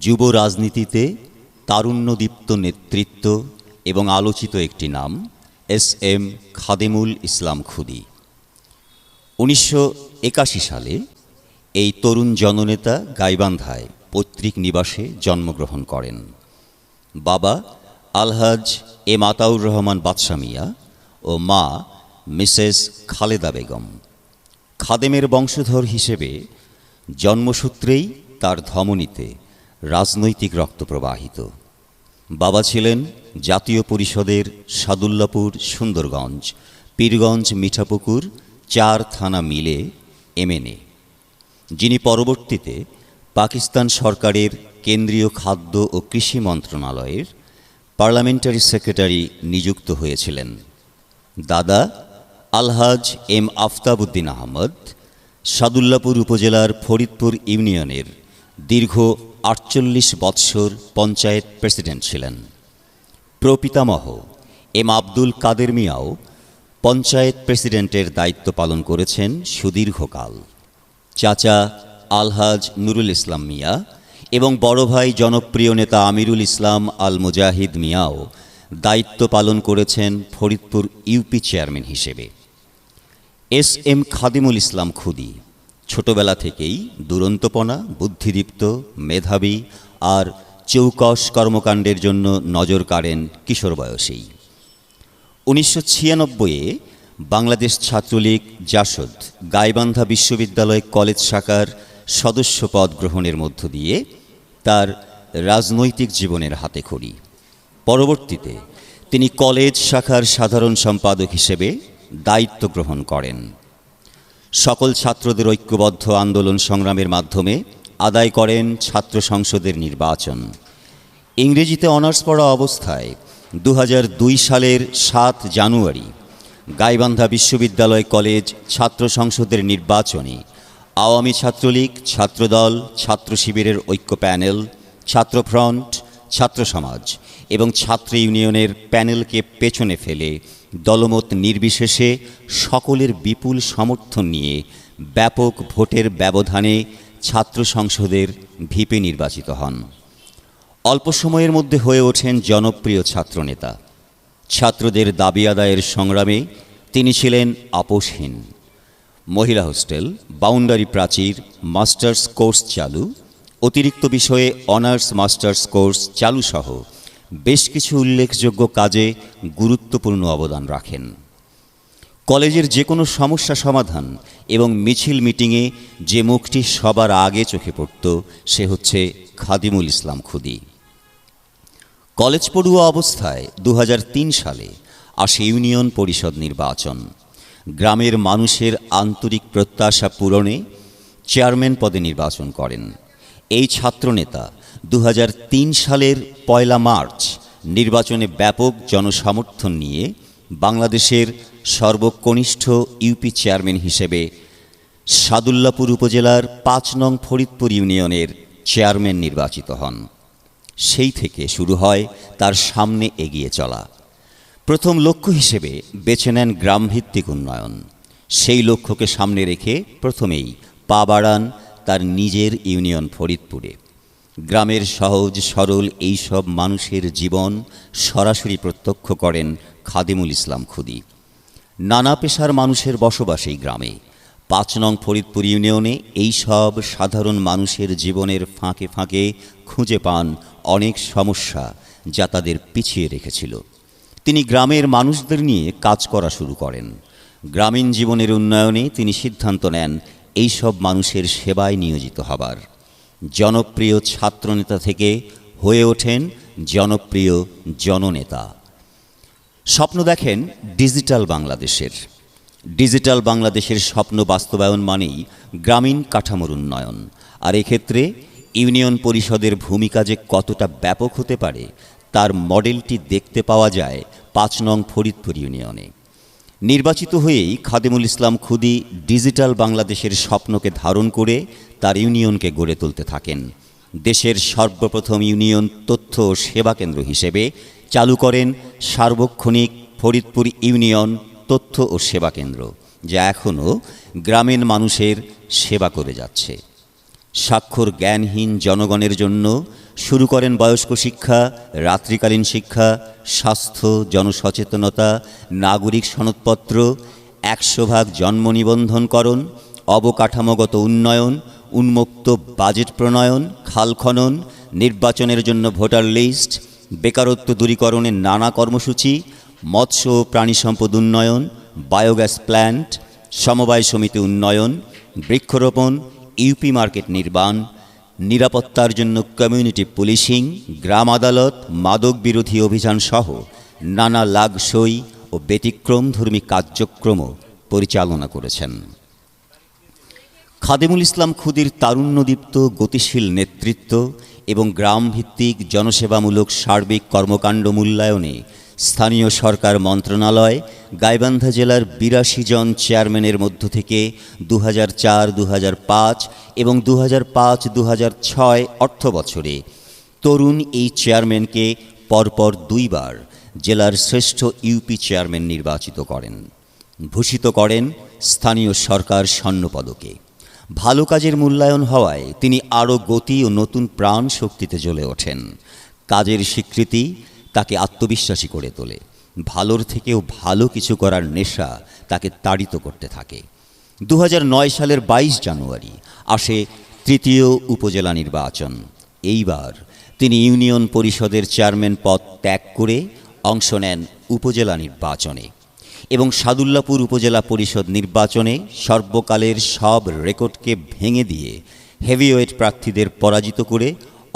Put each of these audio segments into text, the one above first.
যুব রাজনীতিতে তারুণ্যদীপ্ত নেতৃত্ব এবং আলোচিত একটি নাম এস.এম. খাদেমুল ইসলাম খুদী। 1981 সালে এই তরুণ জননেতা গাইবান্ধায় পৈতৃক নিবাসে জন্মগ্রহণ করেন। বাবা আলহাজ এম আতাউর রহমান বাদশা মিয়া ও মা মিসেস খালেদা বেগম। খাদেমের বংশধর হিসেবে জন্মসূত্রেই তার ধমনীতে রাজনৈতিক রক্ত প্রবাহিত। বাবা ছিলেন জাতীয় পরিষদের সাদুল্লাপুর, সুন্দরগঞ্জ, পীরগঞ্জ, মিঠাপুকুর 4 থানা মিলে এমএনএ, যিনি পরবর্তীতে পাকিস্তান সরকারের কেন্দ্রীয় খাদ্য ও কৃষি মন্ত্রণালয়ের পার্লামেন্টারি সেক্রেটারি নিযুক্ত হয়েছিলেন। দাদা আলহাজ এম আফতাবউদ্দিন আহমদ সাদুল্লাপুর উপজেলার ফরিদপুর ইউনিয়নের দীর্ঘ 48 বৎসর পঞ্চায়েত প্রেসিডেন্ট ছিলেন। প্রপিতামহ এম আব্দুল কাদের মিয়াও পঞ্চায়েত প্রেসিডেন্টের দায়িত্ব পালন করেছেন সুদীর্ঘকাল। চাচা আলহাজ নুরুল ইসলাম মিয়া এবং বড় ভাই জনপ্রিয় নেতা আমিরুল ইসলাম আল মুজাহিদ মিয়াও দায়িত্ব পালন করেছেন ফরিদপুর ইউপি চেয়ারম্যান হিসেবে। এস.এম. খাদেমুল ইসলাম খুদী ছোটবেলা থেকেই দুরন্তপনা, বুদ্ধিদীপ্ত, মেধাবী আর চৌকস কর্মকাণ্ডের জন্য নজর কাড়েন কিশোর বয়সেই। 1996-এ বাংলাদেশ ছাত্রলীগ জাসদ গাইবান্ধা বিশ্ববিদ্যালয় কলেজ শাখার সদস্য পদ গ্রহণের মধ্য দিয়ে তার রাজনৈতিক জীবনের হাতেখড়ি। পরবর্তীতে তিনি কলেজ শাখার সাধারণ সম্পাদক হিসেবে দায়িত্ব গ্রহণ করেন। সকল ছাত্রদের ঐক্যবদ্ধ আন্দোলন সংগ্রামের মাধ্যমে আদায় করেন ছাত্র সংসদের নির্বাচন। ইংরেজিতে অনার্স পড়া অবস্থায় 2002 সালের 7 জানুয়ারি গাইবান্ধা বিশ্ববিদ্যালয় কলেজ ছাত্র সংসদের নির্বাচনে আওয়ামী ছাত্রলীগ, ছাত্রদল, ছাত্র শিবিরের ঐক্য প্যানেল, ছাত্রফ্রন্ট, ছাত্র সমাজ এবং ছাত্র ইউনিয়নের প্যানেলকে পেছনে ফেলে দলমত নির্বিশেষে সকলের বিপুল সমর্থন নিয়ে ব্যাপক ভোটের ব্যবধানে ছাত্র সংসদের ভিপি নির্বাচিত হন। অল্প সময়ের মধ্যে হয়ে ওঠেন জনপ্রিয় ছাত্রনেতা। ছাত্রদের দাবি আদায়ের সংগ্রামে তিনি ছিলেন আপোষহীন। মহিলা হোস্টেল, বাউন্ডারি প্রাচীর, মাস্টার্স কোর্স চালু, অতিরিক্ত বিষয়ে অনার্স মাস্টার্স কোর্স চালু সহ বেশ কিছু উল্লেখযোগ্য কাজে গুরুত্বপূর্ণ অবদান রাখেন। কলেজের যে কোনো সমস্যা সমাধান এবং মিছিল মিটিংয়ে যে মুখটি সবার আগে চোখে পড়ত সে হচ্ছে খাদেমুল ইসলাম খুদী। কলেজ পড়ুয়া অবস্থায় 2003 সালে আসে ইউনিয়ন পরিষদ নির্বাচন। গ্রামের মানুষের আন্তরিক প্রত্যাশা পূরণে চেয়ারম্যান পদে নির্বাচন করেন। এই ছাত্রনেতা 2003 সালের 1 মার্চ নির্বাচনে ব্যাপক জনসমর্থন নিয়ে বাংলাদেশের সর্বকনিষ্ঠ ইউপি চেয়ারম্যান হিসেবে সাদুল্লাপুর উপজেলার 5 নং ফরিদপুর ইউনিয়নের চেয়ারম্যান নির্বাচিত হন। সেই থেকে শুরু হয় তার সামনে এগিয়ে চলা। প্রথম লক্ষ্য হিসেবে বেছে নেন গ্রামভিত্তিক উন্নয়ন। সেই লক্ষ্যকে সামনে রেখে প্রথমেই পা বাড়ান তার নিজের ইউনিয়ন ফরিদপুরে। গ্রামের সহজ সরল এইসব মানুষের জীবন সরাসরি প্রত্যক্ষ করেন খাদেমুল ইসলাম খুদী। নানা পেশার মানুষের বসবাস এই গ্রামে। 5 নং ফরিদপুর ইউনিয়নে এইসব সাধারণ মানুষের জীবনের ফাঁকে ফাঁকে খুঁজে পান অনেক সমস্যা যা তাদের পিছিয়ে রেখেছিল। তিনি গ্রামের মানুষদের নিয়ে কাজ করা শুরু করেন। গ্রামীণ জীবনের উন্নয়নে তিনি সিদ্ধান্ত নেন এইসব মানুষের সেবায় নিয়োজিত হবার। জনপ্রিয় ছাত্রনেতা থেকে হয়ে ওঠেন জনপ্রিয় জননেতা। স্বপ্ন দেখেন ডিজিটাল বাংলাদেশের। ডিজিটাল বাংলাদেশের স্বপ্ন বাস্তবায়ন মানেই গ্রামীণ কাঠামোর উন্নয়ন। আর এক্ষেত্রে ইউনিয়ন পরিষদের ভূমিকা যে কতটা ব্যাপক হতে পারে তার মডেলটি দেখতে পাওয়া যায় 5 নং ফরিদপুর ইউনিয়নে। নির্বাচিত হয়েই খাদেমুল ইসলাম খুদী ডিজিটাল বাংলাদেশের স্বপ্নকে ধারণ করে তার ইউনিয়নকে গড়ে তুলতে থাকেন। দেশের সর্বপ্রথম ইউনিয়ন তথ্য ও সেবা কেন্দ্র হিসেবে চালু করেন সার্বক্ষণিক ফরিদপুর ইউনিয়ন তথ্য ও সেবা কেন্দ্র, যা এখনও গ্রামীণ মানুষের সেবা করে যাচ্ছে। স্বাক্ষর জ্ঞানহীন জনগণের জন্য শুরু করেন বয়স্ক শিক্ষা, রাত্রিকালীন শিক্ষা, স্বাস্থ্য, জনসচেতনতা, নাগরিক সনদপত্র, 100 ভাগ জন্ম নিবন্ধনকরণ, অবকাঠামোগত উন্নয়ন, উন্মুক্ত বাজেট প্রণয়ন, খাল খনন, নির্বাচনের জন্য ভোটার লিস্ট, বেকারত্ব দূরীকরণের নানা কর্মসূচি, মৎস্য ও প্রাণী সম্পদ উন্নয়ন, বায়োগ্যাস প্ল্যান্ট, সমবায় সমিতি উন্নয়ন, বৃক্ষরোপণ, ইউপি মার্কেট নির্মাণ, নিরাপত্তার জন্য কমিউনিটি পুলিশিং, গ্রাম আদালত, মাদক বিরোধী অভিযান সহ নানা লাগসই ও ব্যতিক্রমধর্মী কার্যক্রম পরিচালনা করেছেন। খাদেমুল ইসলাম খুদির তারুণ্যদীপ্ত গতিশীল নেতৃত্ব এবং গ্রামভিত্তিক জনসেবামূলক সার্বিক কর্মকাণ্ড মূল্যায়নে স্থানীয় সরকার মন্ত্রণালয় গাইবান্ধা জেলার 82 জন চেয়ারম্যানের মধ্য থেকে 2004, 2005 এবং 2005-2006 অর্থবছরে তরুণ এই চেয়ারম্যানকে পরপর 2 বার জেলার শ্রেষ্ঠ ইউপি চেয়ারম্যান নির্বাচিত করেন, ভূষিত করেন স্থানীয় সরকার স্বর্ণপদকে। ভালো কাজের মূল্যায়ন হওয়ায় তিনি আরও গতি ও নতুন প্রাণ শক্তিতে জ্বলে ওঠেন। কাজের স্বীকৃতি তাকে আত্মবিশ্বাসী করে তোলে। ভালোর থেকেও ভালো কিছু করার নেশা তাকে তাড়িত করতে থাকে। 2009 সালের 22 জানুয়ারি আসে তৃতীয় উপজেলা নির্বাচন। এইবার তিনি ইউনিয়ন পরিষদের চেয়ারম্যান পদ ত্যাগ করে অংশ নেন উপজেলা নির্বাচনে এবং সাদুল্লাপুর উপজেলা পরিষদ নির্বাচনে সর্বকালের সব রেকর্ডকে ভেঙে দিয়ে হেভিওয়েট প্রার্থীদের পরাজিত করে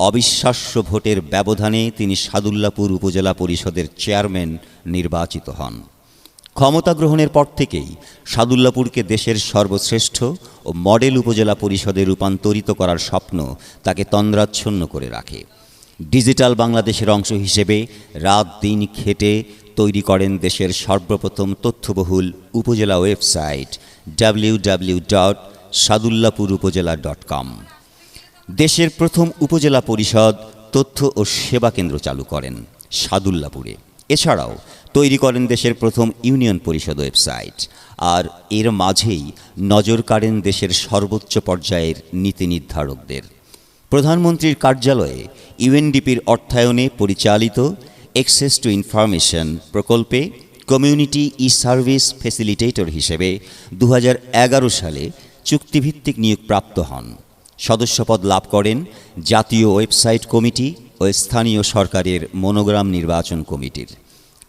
অবিশ্বাস্য ভোটের ব্যবধানে তিনি সাদুল্লাপুর উপজেলা পরিষদের চেয়ারম্যান নির্বাচিত হন। ক্ষমতা গ্রহণের পর থেকেই সাদুল্লাপুরকে দেশের সর্বশ্রেষ্ঠ ও মডেল উপজেলা পরিষদে রূপান্তরিত করার স্বপ্ন তাকে তন্দ্রাচ্ছন্ন করে রাখে। ডিজিটাল বাংলাদেশের অংশ হিসেবে রাত দিন খেটে তৈরি করেন দেশের সর্বপ্রথম তথ্যবহুল উপজেলা ওয়েবসাইট www.sadullapurupojela.com। দেশের প্রথম উপজেলা পরিষদ তথ্য ও সেবা কেন্দ্র চালু করেন সাদুল্লাপুরে। এছাড়াও তৈরি করেন দেশের প্রথম ইউনিয়ন পরিষদ ওয়েবসাইট। আর এর মাঝেই নজর কাড়েন দেশের সর্বোচ্চ পর্যায়ের নীতি নির্ধারকদের। প্রধানমন্ত্রীর কার্যালয়ে ইউএনডিপির অর্থায়নে পরিচালিত অ্যাক্সেস টু ইনফরমেশন প্রকল্পে কমিউনিটি ই সার্ভিস ফ্যাসিলিটেটর হিসেবে 2011 সালে চুক্তিভিত্তিক নিয়োগপ্রাপ্ত হন। সদস্যপদ লাভ করেন জাতীয় ওয়েবসাইট কমিটি ও স্থানীয় সরকারের মনোগ্রাম নির্বাচন কমিটির।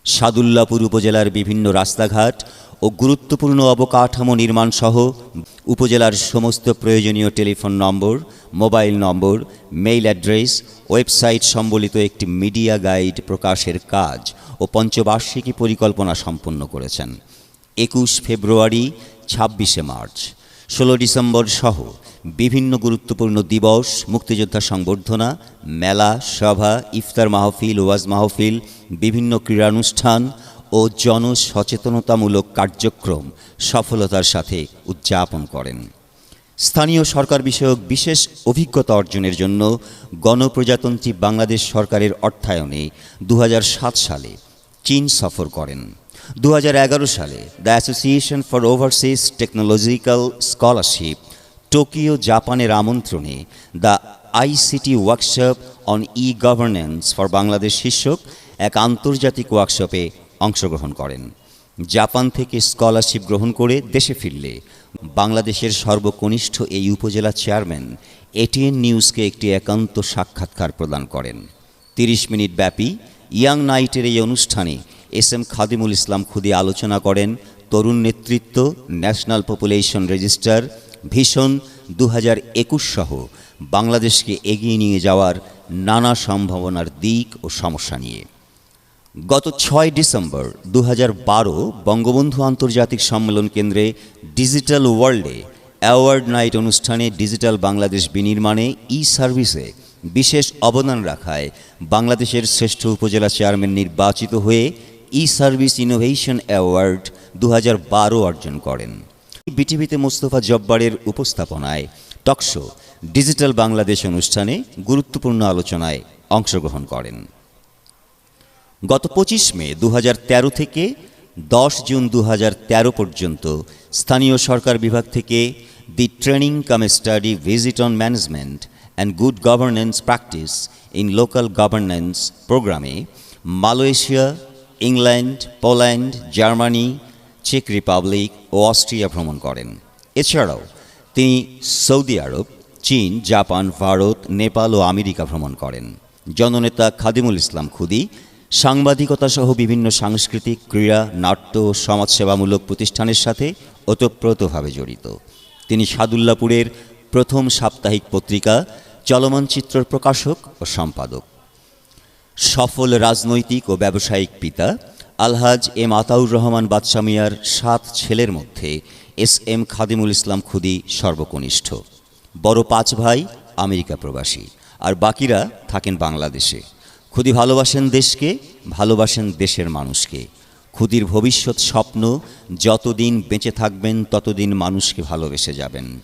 সাদুল্লাপুর উপজেলার বিভিন্ন রাস্তাঘাট ও গুরুত্বপূর্ণ অবকাঠামো নির্মাণ সহ উপজেলার সমস্ত প্রয়োজনীয় টেলিফোন নম্বর, মোবাইল নম্বর, মেইল অ্যাড্রেস, ওয়েবসাইট সম্বলিত একটি মিডিয়া গাইড প্রকাশের কাজ ও পঞ্চবার্ষিকী পরিকল্পনা সম্পন্ন করেছেন। 21 ফেব্রুয়ারি, 26শে মার্চ, 16 ডিসেম্বর সহ বিভিন্ন গুরুত্বপূর্ণ দিবস, মুক্তিযোদ্ধা সংবর্ধনা, মেলা, সভা, ইফতার মাহফিল, ওয়াজ মাহফিল, বিভিন্ন ক্রীড়ানুষ্ঠান ও জনসচেতনতামূলক কার্যক্রম সফলতার সাথে উদযাপন করেন। স্থানীয় সরকার বিষয়ক বিশেষ অভিজ্ঞতা অর্জনের জন্য গণপ্রজাতন্ত্রী বাংলাদেশ সরকারের অর্থায়নে 2007 সালে চীন সফর করেন। 2011 সালে the association for overseas technological scholarship Tokyo, জাপানের আমন্ত্রণে the ICT workshop on E governance for Bangladesh শীর্ষক এক আন্তর্জাতিক ওয়ার্কশপে অংশগ্রহণ করেন। জাপান থেকে স্কলারশিপ গ্রহণ করে দেশে ফিরলে বাংলাদেশের সর্বকনিষ্ঠ এই উপজেলা চেয়ারম্যান এটিএন নিউজকে একটি একান্ত সাক্ষাৎকার প্রদান করেন। 30 মিনিট ব্যাপী ইয়াং নাইটের এই অনুষ্ঠানে এস.এম. খাদিমুল ইসলাম খুদি আলোচনা করেন তরুণ নেতৃত্ব, ন্যাশনাল পপুলেশন রেজিস্টার, ভিশন 2021 সহ বাংলাদেশকে এগিয়ে নিয়ে যাওয়ার নানা সম্ভাবনার দিক ও সমস্যা নিয়ে। গত 6 ডিসেম্বর 2012 বঙ্গবন্ধু আন্তর্জাতিক সম্মেলন কেন্দ্রে ডিজিটাল ওয়ার্ল্ডে অ্যাওয়ার্ড নাইট অনুষ্ঠানে ডিজিটাল বাংলাদেশ বিনির্মাণে ই সার্ভিসে বিশেষ অবদান রাখায় বাংলাদেশের শ্রেষ্ঠ উপজেলা চেয়ারম্যান নির্বাচিত হয়ে ই সার্ভিস ইনোভেশন অ্যাওয়ার্ড 2012 অর্জন করেন। বিটিভিতে মোস্তফা জব্বারের উপস্থাপনায় টকশো ডিজিটাল বাংলাদেশ অনুষ্ঠানে গুরুত্বপূর্ণ আলোচনায় অংশগ্রহণ করেন। গত 25 মে 2013 থেকে 10 জুন 2013 পর্যন্ত স্থানীয় সরকার বিভাগ থেকে the training cum study visit on management and good governance practice in local governance প্রোগ্রামে মালয়েশিয়া, ইংল্যান্ড, পোল্যান্ড, জার্মানি, চেক রিপাবলিক ও অস্ট্রিয়া ভ্রমণ করেন। এছাড়াও তিনি সৌদি আরব, চীন, জাপান, ভারত, নেপাল ও আমেরিকা ভ্রমণ করেন। জননেতা খাদিমুল ইসলাম খুদী সাংবাদিকতা সহ বিভিন্ন সাংস্কৃতিক, ক্রীড়া, নাট্য ও সমাজসেবামূলক প্রতিষ্ঠানের সাথে ওতপ্রোতভাবে জড়িত। তিনি সাদুল্লাপুরের প্রথম সাপ্তাহিক পত্রিকা চলমান চিত্রর প্রকাশক ও সম্পাদক। সফল রাজনৈতিক ও ব্যবসায়িক পিতা আলহাজ এম আতাউর রহমান বাদশা মিয়ার 7 ছেলের মধ্যে এস এম খাদিমুল ইসলাম খুদী সর্বকনিষ্ঠ। বড় 5 ভাই আমেরিকা প্রবাসী, আর বাকিরা থাকেন বাংলাদেশে। খুদী ভালোবাসেন দেশকে, ভালোবাসেন দেশের মানুষকে। খুদীর ভবিষ্যৎ স্বপ্ন, যতদিন বেঁচে থাকবেন ততদিন মানুষকে ভালোবেসে যাবেন।